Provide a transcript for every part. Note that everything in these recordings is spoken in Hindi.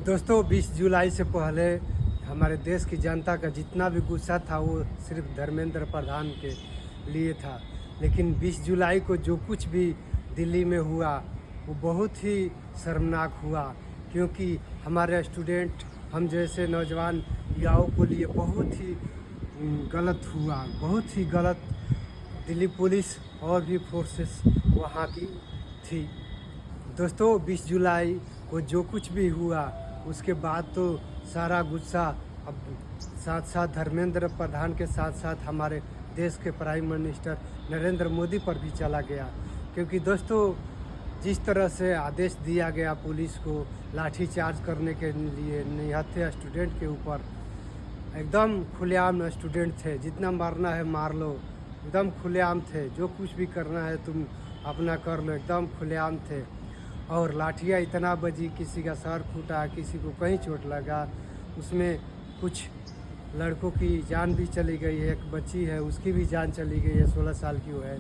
दोस्तों 20 जुलाई से पहले हमारे देश की जनता का जितना भी गुस्सा था वो सिर्फ धर्मेंद्र प्रधान के लिए था। लेकिन 20 जुलाई को जो कुछ भी दिल्ली में हुआ वो बहुत ही शर्मनाक हुआ, क्योंकि हमारे स्टूडेंट हम जैसे नौजवान युवाओं को लिए बहुत ही गलत हुआ, बहुत ही गलत। दिल्ली पुलिस और भी फोर्सेस वहाँ की थी। दोस्तों 20 जुलाई को जो कुछ भी हुआ उसके बाद तो सारा गुस्सा अब साथ साथ धर्मेंद्र प्रधान के साथ साथ हमारे देश के प्राइम मिनिस्टर नरेंद्र मोदी पर भी चला गया। क्योंकि दोस्तों जिस तरह से आदेश दिया गया पुलिस को लाठीचार्ज करने के लिए निहत्थे स्टूडेंट के ऊपर, एकदम खुलेआम स्टूडेंट थे, जितना मारना है मार लो, एकदम खुलेआम थे, जो कुछ भी करना है तुम अपना कर लो, एकदम खुलेआम थे। और लाठियाँ इतना बजी, किसी का सर फूटा, किसी को कहीं चोट लगा, उसमें कुछ लड़कों की जान भी चली गई है, एक बच्ची है उसकी भी जान चली गई है, 16 साल की वो है।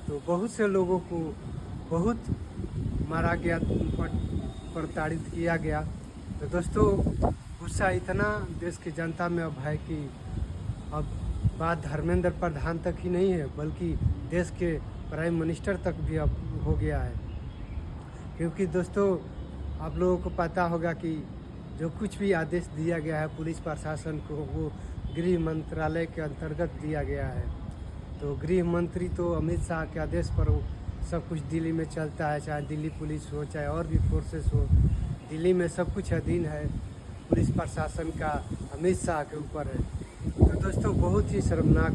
तो बहुत से लोगों को बहुत मारा गया, प्रताड़ित किया गया। तो दोस्तों गुस्सा इतना देश की जनता में अब है कि अब बात धर्मेंद्र प्रधान तक ही नहीं है, बल्कि देश के प्राइम मिनिस्टर तक भी अब हो गया है। क्योंकि दोस्तों आप लोगों को पता होगा कि जो कुछ भी आदेश दिया गया है पुलिस प्रशासन को, वो गृह मंत्रालय के अंतर्गत दिया गया है। तो गृह मंत्री तो अमित शाह के आदेश पर सब कुछ दिल्ली में चलता है, चाहे दिल्ली पुलिस हो चाहे और भी फोर्सेस हो, दिल्ली में सब कुछ अधीन है पुलिस प्रशासन का, अमित शाह के ऊपर है। तो दोस्तों बहुत ही शर्मनाक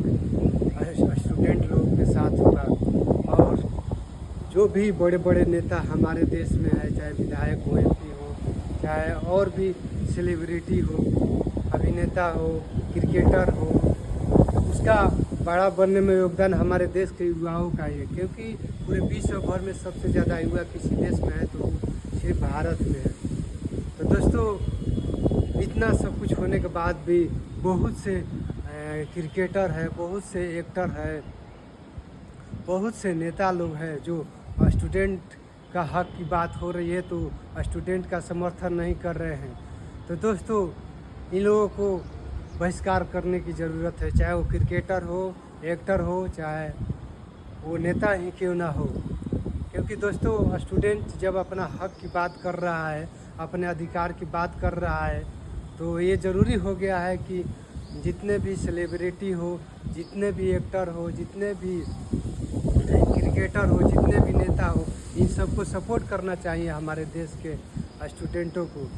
स्टूडेंट लोगों के साथ हुआ। और जो भी बड़े बड़े नेता हमारे देश में है, चाहे विधायक हो, MP हो, चाहे और भी सेलिब्रिटी हो, अभिनेता हो, क्रिकेटर हो, उसका बड़ा बनने में योगदान हमारे देश के युवाओं का ही है। क्योंकि पूरे विश्व भर में सबसे ज़्यादा युवा किसी देश में है तो सिर्फ भारत में है। तो दोस्तों इतना सब कुछ होने के बाद भी बहुत से क्रिकेटर है, बहुत से एक्टर है, बहुत से नेता लोग हैं जो स्टूडेंट का हक की बात हो रही है तो स्टूडेंट का समर्थन नहीं कर रहे हैं। तो दोस्तों इन लोगों को बहिष्कार करने की ज़रूरत है, चाहे वो क्रिकेटर हो, एक्टर हो, चाहे वो नेता ही क्यों ना हो। क्योंकि दोस्तों स्टूडेंट जब अपना हक की बात कर रहा है, अपने अधिकार की बात कर रहा है, तो ये ज़रूरी हो गया है कि जितने भी सेलिब्रिटी हो, जितने भी एक्टर हो, जितने भी क्रिकेटर हो, जितने भी नेता हो, इन सबको सपोर्ट करना चाहिए हमारे देश के स्टूडेंटों को।